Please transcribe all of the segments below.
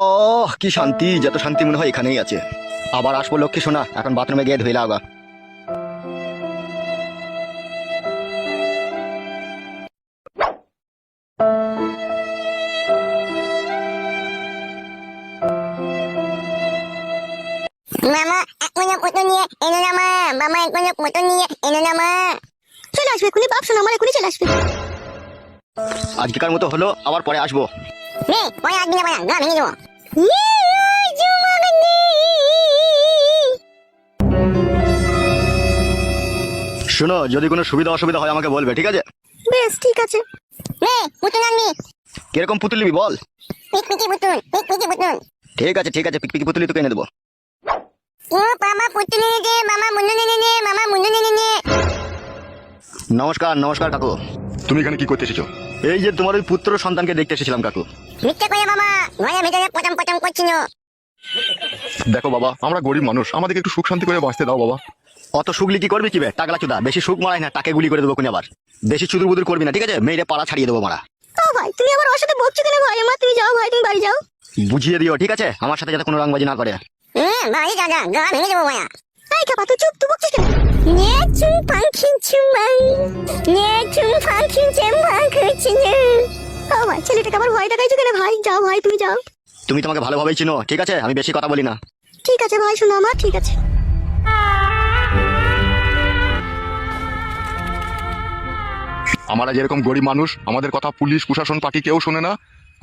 ও কি শান্তি, যত শান্তি মনে হয় এখানেই আছে। আবার আসবো লক্ষ্মী সোনা, এখন বাথরুমে গিয়ে ধুইলা আগা। মামা এখনো কত নিয়ে এনো না মা, মামা এখনো কত নিয়ে এনো না মা। চলে আসবে এখনই, বাপ শোনা আমার এখনই চলে আসবে। আজকেকার মতো হলো, আবার পরে আসবো। নে পরে আসবি না, গা ভেঙে দেবো। শোনো, যদি কোনো সুবিধা অসুবিধা হয় আমাকে বলবে, ঠিক আছে? বেশ ঠিক আছে। নে পুতুল আনবি। কিরকম পুতুল নিবি বল? পিকপিকি পুতুল, পিকপিকি পুতুল। ঠিক আছে ঠিক আছে, পিকপিকি পুতুলই তোকে এনে দেবো। ও মামা পুতুল এনে দে, মামা মুন্ডু এনে দে, মামা মুন্ডু এনে দে। নমস্কার নমস্কার কাকু। তুমি এখানে কি করতে এসেছো? এই যে তোমার ওই পুত্র সন্তানকে দেখতে এসেছিলাম কাকু। মিথ্যা করে মামা, ঘরের ভেতরে পটাম পটাম করছিল। দেখো বাবা, আমরা গরিব মানুষ, আমাদেরকে একটু সুখ শান্তি করে বাঁচতে দাও বাবা। অত সুগলি কি করবি কি বে টাকলা চুদা, বেশি সুখ মারাই না, টাকে গুলি করে দেবো কোন আবার। বেশি চুদুর বুদুর করবি না, ঠিক আছে? মেয়েরে পাড়া ছাড়িয়ে দেবো মারা। ও ভাই তুমি আবার ওর সাথে বকছো কেন ভাই? মা তুমি যাও ভাই, তুমি বাড়ি যাও। বুঝিয়ে দিও, ঠিক আছে? আমার সাথে যাতে কোনো রংবাজি না করে। বাড়ি যা যা, গা ভেঙে দেবো মায়া। এই খাপা তুই চুপ, তুই বকছিস কেন? নে চুম পাখিন চুমাই, নে চুম পাখিন চেম্বা করছিস। ও ভাই ছেলেটাকে আবার ভয় দেখাইছো কেন ভাই? যাও ভাই তুমি যাও। তুমি তোমাকে ভালোভাবেই চিনো, ঠিক আছে? আমি বেশি কথা বলি না। ঠিক আছে ভাই, শোনো আমার, ঠিক আছে। আমরা যেরকম গরিব মানুষ, আমাদের কথা পুলিশ প্রশাসন পার্টি কেউ শোনে না,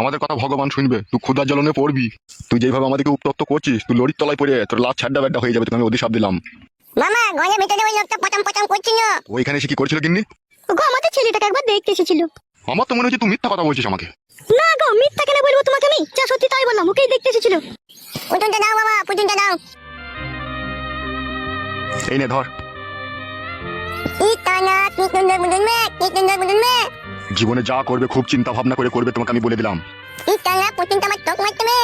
আমাদের কথা ভগবান শুনবে। তুই ক্ষুধার জ্বলনে পড়বি। তুই যেভাবে আমাদেরকে উত্তপ্ত করছিস, তুই লরির তলায় পড়ে তোর লাশ ছাড্ডা ব্যাড্ডা হয়ে যাবে। তোকে আমি অধিশাপ দিলাম। মামা ঘরের ভেতরে ওই লোকটা পটাম পটাম করছিল। ওইখানে এসে কি করছিল গিন্নি? গো আমাদের ছেলেটাকে একবার দেখতে এসেছিল। আমার তো মনে হচ্ছে তুই মিথ্যা কথা বলছিস আমাকে। না গো, মিথ্যা কেন বলবো তোমাকে আমি? যা সত্যি তাই বললাম, ওকেই দেখতে এসেছিল। পুতুলটা দাও বাবা, পুতুলটা দাও। এই নে ধর। ইতানা কি সুন্দর বুদুন মে, কি সুন্দর বুদুন মে। জীবনে যা করবে খুব চিন্তা ভাবনা করে করবে, তোমাকে আমি বলে দিলাম। ইতানা পুতুলটা আমার চোখ মারতে মে।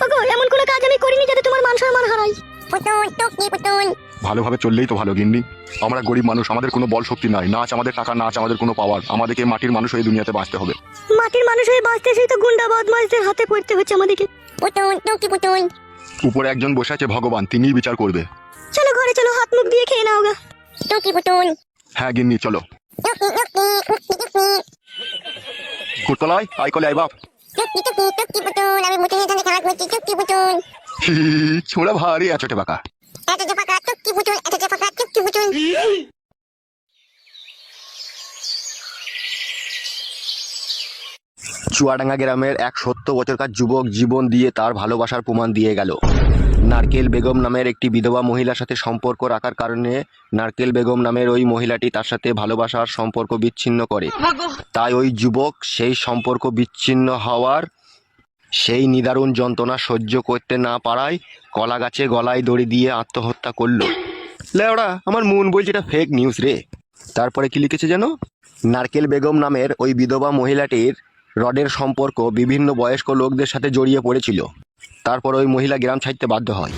ওগো এমন কোনো কাজ আমি করিনি যাতে তোমার মান সম্মান হারাই। পুতুল তো কি পুতুল? ভালোভাবে চললেই তো ভালো গিন্নি। আমরা গরিব মানুষ, আমাদের কোনো বল শক্তি নাই, না আছে আমাদের টাকা, না আছে আমাদের কোনো পাওয়ার। আমাদেরকে মাটির মানুষ হয়ে দুনিয়াতে বাঁচতে হবে। মাটির মানুষ হয়ে বাঁচতে সেই তো গুন্ডা বদমাশদের হাতে পড়তে হচ্ছে আমাদেরকে। পুতুল তো কি পুতুল? উপরে একজন বসে আছে ভগবান, তিনিই বিচার করবে। চলো ঘরে চলো, হাত মুখ দিয়ে খেয়ে নাও গা। তো কি পুতুল? হ্যাঁ গিন্নি চলো। টুকি টুকি টুকি টুকি কুটতলায় আই কলে আই বাপ। টুকি টুকি টুকি পুতুল, আমি পুতুলের সাথে খেলা করছি। টুকি পুতুল, ছোড়া ভারী আছোটে বাঁকা। এত যে ফাঁকা টুকি পুতুল, এত যে ফাঁকা টুকি পুতুল। চুয়াডাঙ্গা গ্রামের এক 70 বছরকার যুবক জীবন দিয়ে তার ভালোবাসার প্রমাণ দিয়ে গেল। নারকেল বেগম নামের একটি বিধবা মহিলার সাথে সম্পর্ক রাখার কারণে নারকেল বেগম নামের ওই মহিলাটি তার সাথে ভালোবাসার সম্পর্ক বিচ্ছিন্ন করে। তাই ওই যুবক সেই সম্পর্ক বিচ্ছিন্ন হওয়ার সেই নিদারুণ যন্ত্রণা সহ্য করতে না পারায় কলা গাছে গলায় দড়ি দিয়ে আত্মহত্যা করলো। লেওড়া, আমার মন বলছে এটা ফেক নিউজ রে। তারপরে কি লিখেছে যেন? নারকেল বেগম নামের ওই বিধবা মহিলাটির রডের সম্পর্ক বিভিন্ন বয়স্ক লোকদের সাথে জড়িয়ে পড়েছিল। তারপর ওই মহিলা গ্রাম ছাড়তে বাধ্য হয়।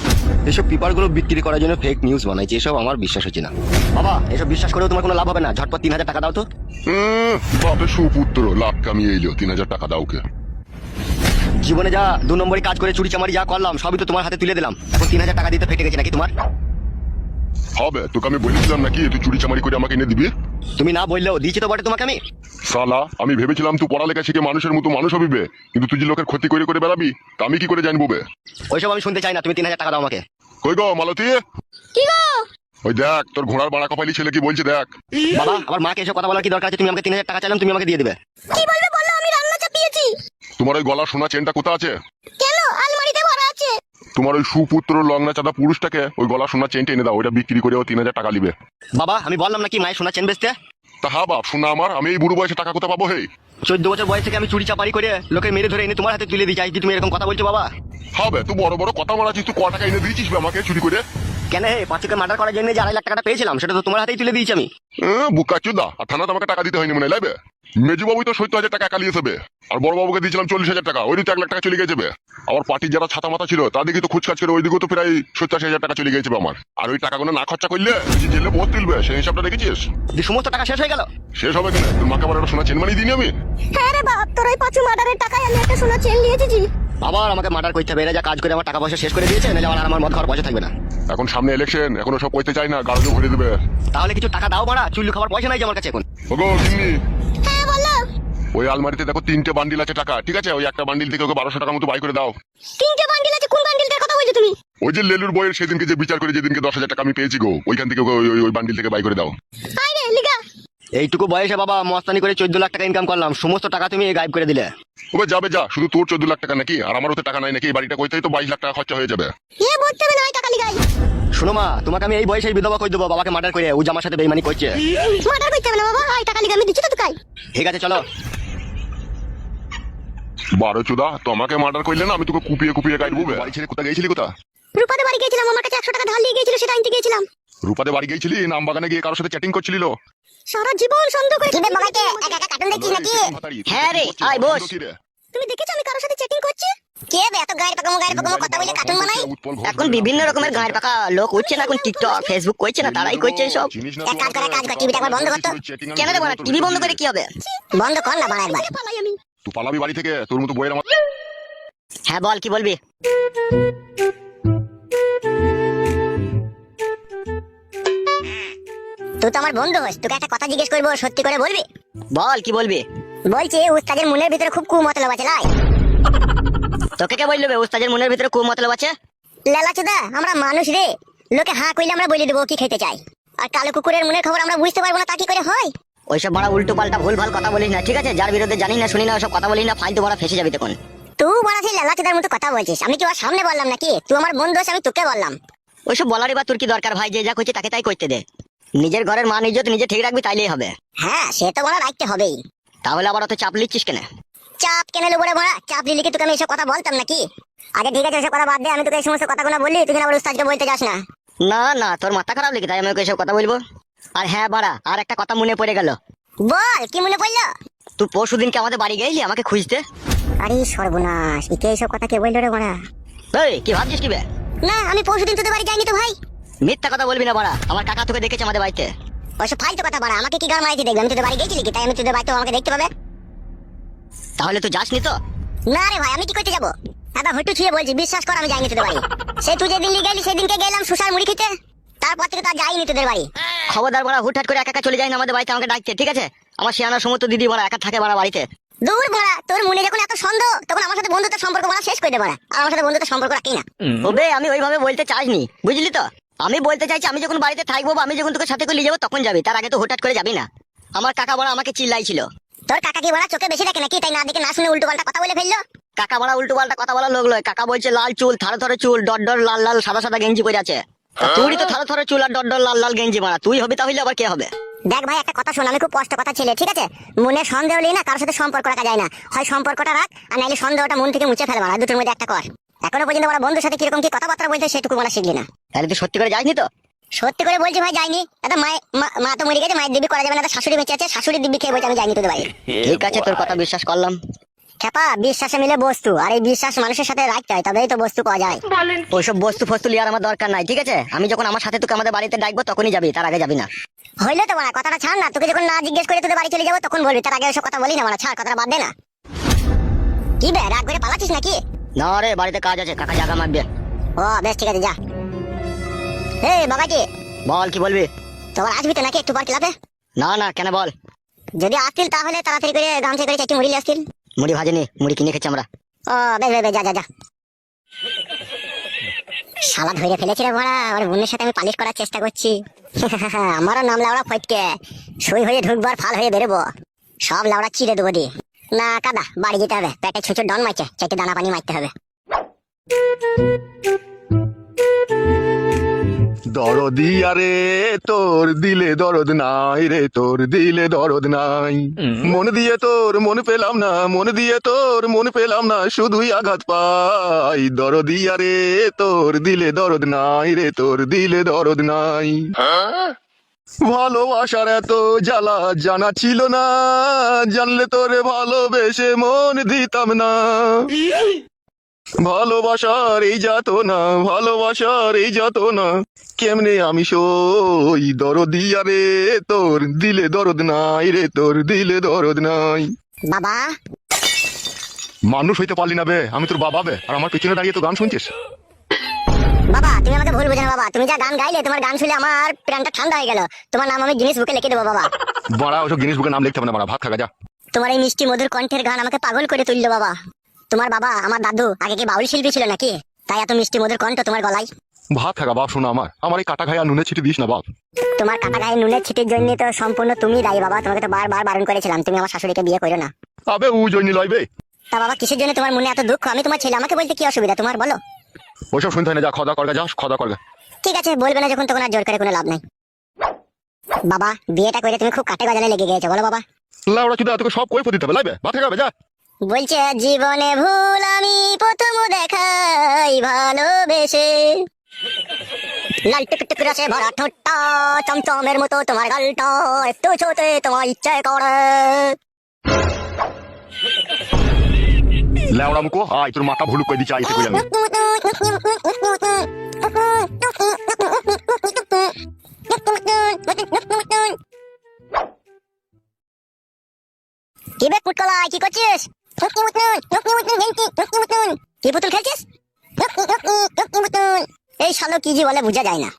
এসব পেপারগুলো বিক্রি করার জন্য ফেক নিউজ বানাইছে, এসব আমার বিশ্বাস হচ্ছে না। বাবা, এসব বিশ্বাস করেও তোমার কোনো লাভ হবে না। ঝটপট 3000 টাকা দাও তো। বাপের সুপুত্র লাভ কামিয়ে এলো, 3000 টাকা দাও কে? জীবনে যা 2 নম্বরই কাজ করে চুরি চামারি যা করলাম সবই তো তোমার হাতে তুলে দিলাম। 3000 টাকা দিতে ফেটে গেছে নাকি তোমার? হবে, তোকে আমি বলেছিলাম নাকি তুই চুরি চামারি করে আমাকে এনে দিবি? তুমি না বললেও দিয়েছি তো বটে তোমাকে আমি। সালা, আমি ভেবেছিলাম তুই পড়ালেখা শিখে মানুষের মতো মানুষ হবিবে, কিন্তু তুই যে লোকের ক্ষতি করে করে বেড়াবি তা আমি কি করে জানবো বে? ওইসব আমি শুনতে চাই না, তুমি 3000 টাকা দাও আমাকে। কই গো মালতী? কি গো? ওই দেখ তোর ঘোড়ার বাড়া কপালি ছেলে কি বলছে দেখ। বাবা, আমার মাকে এসব কথা বলার কি দরকার আছে? তুমি আমাকে 3000 টাকা চাইলাম, তুমি আমাকে দিয়ে দিবে। কি বলবে বলো, আমি রান্না চাপিয়েছি। তোমার ওই গলা সোনা চেনটা কোথা আছে? কেন? আলমারিতে ভরা আছে। তোমার ওই সুপুত্র লগ্না চাঁদা পুরুষটাকে ওই গলা সোনা চেনটা এনে দাও, ওইটা বিক্রি করে ও 3000 টাকা নিবে। বাবা, আমি বললাম নাকি মায়ের সোনা চেন বেচতে? তা হ্যাঁ বাপ, শোনা আমার, আমি এই বুড়ো বয়সে টাকা কোথা পাবো? হে 14 বছর বয়স থেকে আমি চুরি চাপারি করে লোকে মেরে ধরে এনে তোমার হাতে তুলে দিই, চাই তুমি এরকম কথা বলছো বাবা? হবে, তুই বড় বড় কথা মারাছিস, তুই ক টাকা এনে দিয়েছিস বে আমাকে চুরি করে? কেন হে, পাঁচকে মার্ডার করার জন্য যে 2.5 লাখ টাকাটা পেয়েছিলাম সেটা তো তোমার হাতেই তুলে দিয়েছি আমি। বুকা চুদা, আর থানাতে আমাকে টাকা দিতে হয়নি মনে লাগবে। মেজু বাবু তো 70,000 টাকা কালিয়ে যাবে, আর বড় বাবুকে দিয়েছিলাম 40,000 টাকা, ওই তো 1 লাখ টাকা চলে গেছে। আবার পার্টির যারা ছাতা মাথা ছিল তাদেরকে তো খুচকাজ করে ওইদিকে তো প্রায় 70,000 টাকা চলে গেছে আমার। আর ওই টাকাগুলো না খরচা করলে যে জেলে বহুত তুলবে সেই হিসাবটা দেখেছিস? যে সমস্ত টাকা শেষ হয়ে গেল। শেষ হবে কেন? তোর মাকে আবার একটা সোনা চেন বানিয়ে দিইনি আমি? হ্যাঁ রে বাপ, তোর ওই পাঁচু মার্ডারের টাকায় আমি একটা সোনা চেন নিয়ে এসেছি। আবার আমাকে মার্ডার করতে হবে, এরা যা কাজ করে আমার টাকা পয়সা শেষ করে দিয়েছে, নাহলে আবার আমার মদ খাওয়ার পয়সা থাকবে না। এখন সামনে ইলেকশন, এখনো সব কইতে চাই না, গাড়ি ভরে দেবে। তাহলে কিছু টাকা দাও বাড়া, চুল্লু খাবার পয়সা নাই যে আমার কাছে এখন। ওগো গিন্নি, হ্যাঁ বলো। ওই আলমারিতে দেখো 3টে বান্ডিল আছে টাকা, ঠিক আছে? ওই একটা বান্ডিল থেকে ওকে 1200 টাকার মতো বাই করে দাও। 3টে বান্ডিল আছে? কোন বান্ডিলটার কথা বলছো তুমি? ওই যে লেলুর বইয়ের সেদিনকে যে বিচার করে যেদিনকে 10,000 টাকা আমি পেয়েছি গো, ওইখান থেকে ওকে ওই বান্ডিল থেকে বাই করে দাও। আরে লিগা, এইটুকু বয়সে বাবা মস্তানি করে 14 লাখ টাকা ইনকাম করলাম, সমস্ত টাকা তুমি গায়েব করে দিলে। ওবে যাবে যা, শুধু তোর 14 লাখ টাকা নাকি? আর আমারও তো টাকা নাই নাকি? এই বাড়িটা কইতেই তো 22 লাখ টাকা খরচা হয়ে যাবে। এ বলতে হবে না ওই টাকা লিগাই। শোনো মা, তোমাকে আমি এই বয়সে বিধবা কই দেবো, বাবাকে মার্ডার করে ও যে আমার সাথে বেইমানি করছে। মার্ডার করতে হবে না বাবা, ওই টাকা লিগাই আমি দিচ্ছি তো তোকে। ঠিক আছে চলো। 12 চোদা, তোমাকে মার্ডার করলে না আমি তোকে কুপিয়ে কুপিয়ে গাইবো। বাড়ি ছেড়ে কোথায় গেছিলি? কোথা? রূপাদের বাড়ি গিয়েছিলাম, আমার কাছে 100 টাকা ধার নিয়ে গিয়েছিল, সেটা আনতে গিয়েছিলাম। রূপাদের বাড়ি গেছিলি? নাম বাগানে গিয়ে কারোর সাথে চ্যাটিং করছিলি? সারা জীবন সন্দেহ করে কিবে বাবাকে একা একা কার্টুন দেখিস নাকি? হ্যাঁ রে, আয় বস। তুমি দেখেছো আমি কারোর সাথে চ্যাটিং করছি? কে বে এত গায়ের পাকামো কথা বলে কার্টুন বানাই? এখন বিভিন্ন রকমের গায়ের পাকা লোক উঠছে না, এখন টিকটক ফেসবুক করছে না, তারাই করছে সব। এক কাজ কর, টিভিটা একবার বন্ধ কর তো। কেন রে বাবা, টিভি বন্ধ করে কি হবে? বন্ধ কর না বাড়া একবার। পালাই আমি। তুই পালাবি বাড়ি থেকে? তোর মতো বইয়ের আমার। হ্যাঁ বল, কি বলবি? তুই তো আমার বন্ধু হোস, তোকে একটা কথা জিজ্ঞেস করবো, সত্যি করে বলবি? বল, কি বলবি? বলছি উস্তাদের মনের ভিতরে খুব কুমতলব আছে লাই। তোকে কে বললো ওস্তাদের মনের ভিতরে খুব মতলব আছে? লেলা চুদা, আমরা মানুষ রে, লোকে হাঁ কইলে আমরা বলে দেবো কি খেতে চাই। আর কালো কুকুরের মনের খবর আমরা বুঝতে পারবো না, তা কি করে হয়? ওইসব বড় উল্টো পাল্টা ভুল ভাল কথা বলিস না, ঠিক আছে? যার বিরুদ্ধে জানি না শুনি না ওসব কথা বলিস না, ফালতু বড় ফেসে যাবি তখন। তুই বড় সেই লেলা চুদার মতো কথা বলছিস, আমি কি ওর সামনে বললাম নাকি? তুই আমার বন্ধু হোস, আমি তোকে বললাম। ওইসব বলারই বা তোর কি দরকার ভাই? যে যা করছে তাকে তাই করতে দে। নিজের ঘরের মান ইজ্জত নিজে ঠিক রাখবি, তাইলেই হবে। হ্যাঁ সে তো বড় রাখতে হবেই। তাহলে আবার অত চাপ লিচ্ছিস কেন? চাপ কেন নেবো রে বড়া? চাপ নিলে কি তোকে আমি এসব কথা বলতাম নাকি? আগে ঠিক আছে, ওসব কথা বাদ দে, আমি তোকে এই সমস্ত কথাগুলো বললি, তুই আবার উস্তাদকে বলতে যাস না। না না, তোর মাথা খারাপ লেগে তাই আমি ওকে এসব কথা বলবো? আর হ্যাঁ বাড়া, আর একটা কথা মনে পড়ে গেল। বল, কি মনে পড়লো? তুই পরশু দিনকে আমাদের বাড়ি গেলি আমাকে খুঁজতে। আরে সর্বনাশ, একে এইসব কথা কে বললো রে বড়া? এই কি ভাবছিস কি বে? না আমি পরশুদিন তোদের বাড়ি যাইনি তো ভাই। মিথ্যা কথা বলবি না বাড়া, আমার কাকা তোকে দেখেছে আমাদের বাড়িতে। ওইসব ফালতু কথা বড়া, আমাকে কি গান মারাইতে দেখবে? আমি তোদের বাড়ি গেছিলি কি তাই আমি তোদের বাড়িতে আমাকে দেখতে পাবে? তাহলে তুই যাসনি তো? না রে ভাই, আমি কি করতে যাবো? এবার হটু ছুঁয়ে বলছি, বিশ্বাস কর আমি যাইনি তোদের বাড়ি। সে তুই যেদিন নিয়ে গেলি সেদিনকে গেলাম সুসার মুড়ি খেতে, তারপর থেকে তো আর যাইনি তোদের বাড়ি। খবরদার বাড়া, হুটহাট করে একা একা চলে যাই না আমাদের বাড়িতে আমাকে ডাকতে, ঠিক আছে? আমার শিয়ানা সমস্ত দিদি বাড়া একা থাকে বাড়া বাড়িতে। দূর বড়া, তোর মনে যখন এত সন্দেহ তখন আমার সাথে বন্ধুত্বের সম্পর্ক বলা শেষ করে দে বড়া। আর আমার সাথে বন্ধুত্বের সম্পর্ক রাখি না। ওবে আমি ওইভাবে বলতে চাইনি, বুঝলি তো? আমি বলতে চাইছি আমি যখন বাড়িতে থাকবো বা আমি যখন তোকে সাথে করে নিয়ে যাবো তখন যাবি, তার আগে তো হুটহাট করে যাবি না। আমার কাকা বড়া আমাকে চিল্লাইছিল। তোর কাকা কি বড়া চোখে বেশি দেখে নাকি? তাই না দেখে না শুনে উল্টো পাল্টা কথা বলে ফেললো। কাকা বড়া উল্টো পাল্টা কথা বলা লোক লয়। কাকা বলছে লাল চুল, থারে থারে চুল, ডট ডট লাল লাল সাদা সাদা গেঞ্জি পরে আছে। তুই তো থারে থারে চুল আর ডট ডট লাল লাল গেঞ্জি মারা, তুই হবি তাহলে আবার কে হবে? দেখ ভাই, একটা কথা শোন, আমি খুব কষ্ট কথা ছেলে, ঠিক আছে? মনে সন্দেহ নেই না, কারোর সাথে সম্পর্ক রাখা যায় না। হয় সম্পর্কটা রাখ, আর নাইলে সন্দেহটা মন থেকে মুছে ফেলে মারা, দুটোর মধ্যে একটা কর। এখনো পর্যন্ত আমার বন্ধুর সাথে কিরকম কি কথাবার্তা বলতে সেটুকু মানে শিখলি না। তাহলে তুই সত্যি করে যাসনি তো? সত্যি করে বলছি ভাই, যাইনি। এটা মা তো মরে গেছে, মায়ের দিব্যি করা যাবে না, শাশুড়ি বেঁচে আছে, শাশুড়ির দিব্যি খেয়ে বলছে আমি যাইনি তোদের বাড়ি। ঠিক আছে, তোর কথা বিশ্বাস করলাম। খেপা, বিশ্বাসে মিলে বস্তু, আর এই বিশ্বাস মানুষের সাথে রাখতে হয়, তবেই তো বস্তু পাওয়া যায়। ওইসব বস্তু ফস্তু লিয়ার আমার দরকার নাই, ঠিক আছে? আমি যখন আমার সাথে তোকে আমাদের বাড়িতে ডাকবো তখনই যাবি, তার আগে যাবি না। হইলো তো মারা, কথাটা ছাড় না। তোকে যখন না জিজ্ঞেস করে তোদের বাড়ি চলে যাবো তখন বলবি, তার আগে ওইসব কথা বলি না মারা, ছাড়, কথাটা বাদ দে না। কি বে, রাগ করে পালাচ্ছিস নাকি? না রে, বাড়িতে কাজ আছে, কাকা জায়গা মারবে। ও বেশ, ঠিক আছে যা। হে বাবাজি, বল, কি বলবি? তোমার আসবি তো নাকি একটু পর ক্লাবে? না না, কেন বল? যদি আসতিল তাহলে তাড়াতাড়ি করে গামছা করে চারটি মুড়ি নিয়ে আসতিল। মুড়ি ভাজেনি, মুড়ি কিনে খেছি আমরা। ও বেশ বেশ, যা যা যা। শালা ধরে ফেলেছি রে বড়া, ওর বোনের সাথে আমি পালিশ করার চেষ্টা করছি। আমারও নাম লাউড়া ফটকে, সই হয়ে ঢুকবো আর ফাল হয়ে বেরোবো, সব লাউড়া চিড়ে দেবো দি। না কাদা, বাড়ি যেতে হবে, পেটে ছুঁচুর ডন মারছে, চারটে দানা পানি মারতে হবে। দরদি আরে তোর দিলে দরদ নাই রে, তোর দিলে দরদ নাই। মন দিয়ে তোর মন পেলাম না, মন দিয়ে তোর মন পেলাম না, শুধুই আঘাত পাই। দরদি আরে তোর দিলে দরদ নাই রে, তোর দিলে দরদ নাই। ভালোবাসার এত জ্বালা জানা ছিল না, জানলে তোরে ভালোবেসে মন দিতাম না। ভালোবাসার এই যাতনা, ভালোবাসার এই যাতনা, কেমনে আমি সই। দরদি আরে তোর দিলে দরদ নাই রে, তোর দিলে দরদ নাই। বাবা মানুষ হইতে পারলি না বে, আমি তোর বাবা বে, আর আমার পিছনে দাঁড়িয়ে তো গান শুনছিস। বাবা তুমি আমাকে ভুল বোঝো না বাবা, তুমি যা গান গাইলে তোমার গান শুনে আমার প্রাণটা ঠান্ডা হয়ে গেল। তোমার নাম আমি গিনিস বুকে লিখে দেবো বাবা। বড়া ওসব জিনিস বুকে নাম লিখতে হবে না বড়া, ভাত খাগা যা। তোমার এই মিষ্টি মধুর কণ্ঠের গান আমাকে পাগল করে তুললো বাবা। তোমার বাবা আমার দাদু আগে কি বাউল শিল্পী ছিল নাকি, তাই এত মিষ্টি মধুর কণ্ঠ তোমার গলায়। ভাত খাগা বাপ, শোনো আমার এই কাটা খাই আর নুনে ছিটি দিস না বাপ। তোমার কাটা গায়ে নুনের ছিটির জন্য তো সম্পূর্ণ তুমি দায়ী বাবা। তোমাকে তো বারবার বারণ করেছিলাম তুমি আমার শাশুড়িকে বিয়ে করো না। আবে ও জয়নি লইবে। তা বাবা কিসের জন্য তোমার মনে এত দুঃখ? আমি তোমার ছেলে, আমাকে বলতে কি অসুবিধা তোমার বলো? ওইসব শুনতে হয় না, যা খদা করগা, যা খদা করগা। ঠিক আছে বলবে না যখন, তখন আর জোর করে কোনো লাভ নাই। বাবা বিয়েটা করে তুমি খুব কাটে গজালে লেগে গেছো বলো বাবা। লাউড়া চুদা তোকে সব কই দিতে হবে, লাইবে ভাত খাবে যা। বলছে জীবনে ভুল আমি প্রথম দেখাই ভালোবেসে, লাল টুকটুক রসে ভরা ঠোঁটটা, চমচমের মতো তোমার গালটা, একটু ছোটে তোমার ইচ্ছে করে। লাউড়া মুকো আয়, তোর মাথা ভুলুক কই দিছি আইতে কই আমি। কি বে পুটকলা, কি করছিস? কি পুতুল খেলছিস? এই শালো কি জি বলে বুঝা যায় না।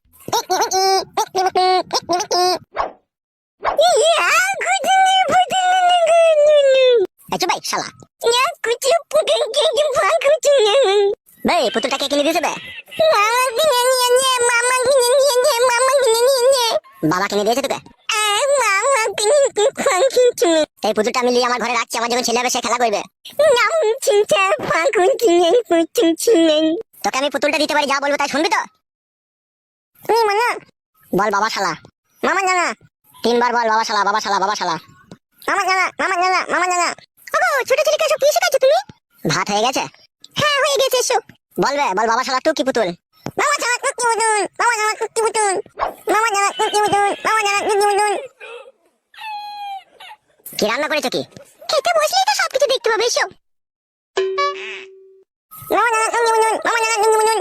আচ্ছা ভাই শালা ভাই পুতুলটা কে কিনে দিয়েছে বে? বাবা কিনে দিয়েছে তোকে? এই পুতুলটা আমি নিয়ে আমার ঘরে রাখছি, আমার যখন ছেলে হবে সে খেলা করবে। তোকে আমি পুতুলটা দিতে পারি, যা বলবো তাই শুনবি তো? বল বাবা শালা। মামা জানা 3 বার বল বাবা শালা, বাবা শালা, বাবা শালা। মামা জানা, মামা জানা, মামা জানা। ওগো ছোট ছেলেকে এসব কি শেখাচ্ছ তুমি? ভাত হয়ে গেছে? হ্যাঁ হয়ে গেছে, এসো। বলবে বল বাবা শালা টুকি পুতুল। মামা জানা টুকি পুতুল, মামা জানা টুকি পুতুল, মামা জানা টুকি পুতুল, মামা জানা টুকি পুতুল। কি রান্না করেছো কি? খেতে বসলেই তো সবকিছু দেখতে পাবে, এসো। মামা জানা টুকি পুতুল, মামা জানা টুকি পুতুল।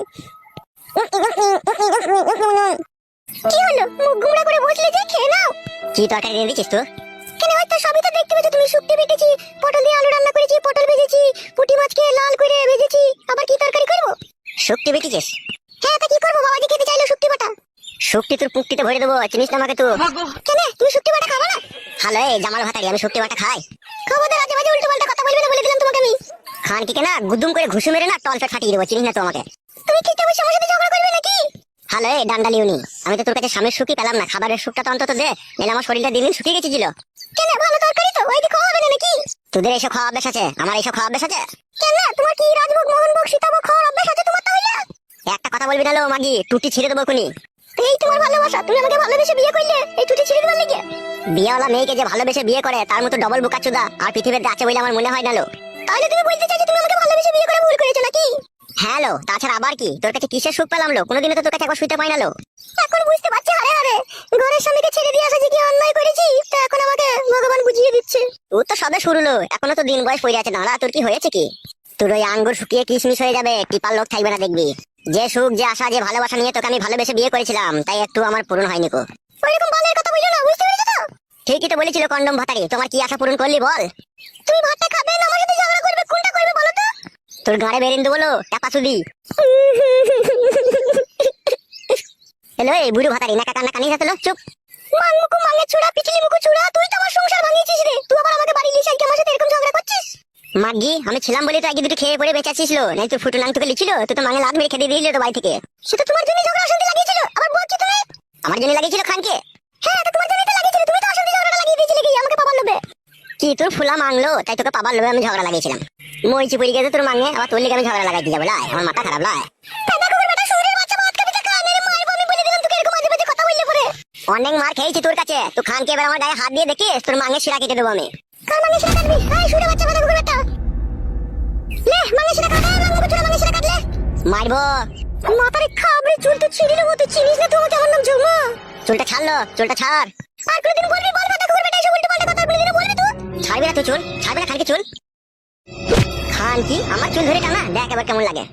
কি হলো মুখ গুমড়া করে বসলে যে? খেয়ে নাও। কি তরকারি দিয়ে দিছিস তো? কেন হয়তো সবই তো দেখতে পেয়েছো তুমি। শুক্তি বেটেছি, পটল দিয়ে আলু রান্না করেছি, পটল ভেজেছি, পুঁটি মাছকে লাল করে ভেজেছি, আবার কি তরকারি করবো? শুক্তি বেটেছিস? হ্যাঁ তা কি করবো, বাবাজি খেতে চাইলো শুক্তি বাটা। শুক্তি তোর পুক্তিতে ভরে দেবো, চিনিস না আমাকে তো। কেন তুমি শুক্তি বাটা খাবে না? হ্যালো এই জামাল ভাতারি, আমি শুক্তি বাটা খাই? খবরদার আজে বাজে উল্টো পাল্টা কথা বলবে না, বলে দিলাম তোমাকে আমি। খান কি কেনা গুদুম করে ঘুষু মেরে না টলফেট ফাটিয়ে দেবো, চিনিস না তো আমাকে। তুমি খেতে বসে আমার সাথে ঝগড়া করবে নাকি? হ্যালো এই ডান্ডালিউনি, আমি তো তোর কাছে স্বামীর সুখই পেলাম না, খাবারের সুখটা তো অন্তত দে, নাহলে আমার শরীরটা দিন দিন শুকিয়ে গেছিল। কেন ভালো তরকারি তো, ওই খাওয়া হবে না নাকি? তোদের এইসব খাওয়া অভ্যাস আছে, আমার এইসব খাওয়া অভ্যাস আছে? কেন তোমার কি রাজভোগ মোহনভোগ সীতাভোগ খাওয়ার অভ্যাস আছে তোমার তাহলে? একটা কথা বলবি না লো মাগি, টুটি ছিঁড়ে দেবো খুনি। এই তোমার ভালোবাসা, তুমি আমাকে ভালোবেসে বিয়ে করলে এই টুটি ছিঁড়ে দেবার লেগে? বিয়েওয়ালা মেয়েকে যে ভালোবেসে বিয়ে করে তার মতো ডবল বোকাচোদা আর পৃথিবীতে আছে বলে আমার মনে হয় না লো। তাহলে তুমি বলতে চাইছো তুমি আমাকে ভালোবেসে বিয়ে করে ভুল করেছো নাকি? হ্যাঁ লো, তাছাড়া আবার কি, তোর কাছে কিসের সুখ পেলাম লো? কোনোদিনও তো তোর কাছে একবার শুইতে পাই না লো। এখন বুঝতে পারছি হারে হারে ঘরের স্বামীকে ছেড়ে দিয়ে আসা যে কি অন্যায় করেছি, তা এখন আমাকে ভগবান বুঝিয়ে দিচ্ছে। তোর তো সবে শুরু লো, এখনো তো দিন বয়স পড়ে আছে না। তোর কি হয়েছে কি? তোর ওই আঙ্গুর শুকিয়ে কিশমিশ হয়ে যাবে, টিপার লোক থাকবে না দেখবি। যে সুখ যে আশা যে ভালোবাসা নিয়ে তোকে আমি ভালোবেসে বিয়ে করেছিলাম তাই একটু আমার পূরণ হয়নি কো। ওইরকম বালের কথা বলছো না, বুঝতে পেরেছো তো? ঠিকই তো বলেছিল কন্ডম ভাতারি, তোমার কি আশা পূরণ করলি বল? তুমি ভাতটা খাবে না আমার সাথে ঝগড়া করবে, কোনটা করবে বলো তো? তোর গাড়ে বেরিন্দু বলো টাকা সুদি। হ্যালো এই বুড়ো ভাতারি, নাকা কান্না কানি যাতলো, চুপ। মাং মুকু মাঙ্গে ছুড়া, পিছলি মুকু ছুড়া, তুই তো আমার সংসার ভাঙিয়েছিস রে। তুই আবার আমাকে বাড়ি লিয়ে আজকে আমার সাথে এরকম ঝগড়া করছিস? মাগি আমি ছিলাম বলে তো আগে দুটো খেয়ে পড়ে বেঁচেছিস লো, নাই তোর ফুটু নাং তোকে লিছিল, তুই তো মাঙে লাত মেরে খেতে দিয়েছিল তো বাড়ি থেকে। সেটা তোমার জন্য ঝগড়া অশান্তি লাগিয়েছিল, আবার বলছো তুমি? আমার জন্য লাগিয়েছিল খানকে? হ্যাঁ তো তোমার জন্যই তো লাগিয়েছিল, তুমি তো অশান্তি ঝগড়া লাগিয়ে দিয়েছিলে কি আমাকে পাবার লোভে? কি তোর ফুলা মাংলো তাই তোকে পাবার লোভে আমি ঝগড়া লাগিয়েছিলাম? মইছি পড়ে গেছে তোর মাঙে, আবার তোর লিগে আমি ঝগড়া লাগাই দিয়ে যাবো লাই? আমার মাথা খারাপ লাই। অনেক মার খেয়েছি তোর কাছে, তুই খানকে এবার আমার গায়ে হাত দিয়ে দেখিস তোর মাঙে শিরা কেটে দেবো আমি। কার মাঙে শিরা কাটবি? এই শুনে বাচ্চা কথা কুকুর বেটা, লে মাঙে শিরা কাট, মাঙে চুরা মাঙে শিরা কাটলে মারবো। মাথারে খাবরে চুল তো ছিঁড়ে দেবো, তুই চিনিস না তো আমাকে, আমার নাম ঝুমা। চুলটা ছাড়লো, চুলটা ছাড়। আর কোনদিন বলবি বল বেটা কুকুর বেটা, এসব উল্টো পাল্টা কথা কোনদিন বলবি তুই? ছাড়বি না তুই চুল, ছাড়বি না খানকে চুল? খান কি আমার চুল ধরে টানা, দেখ এবার কেমন লাগে।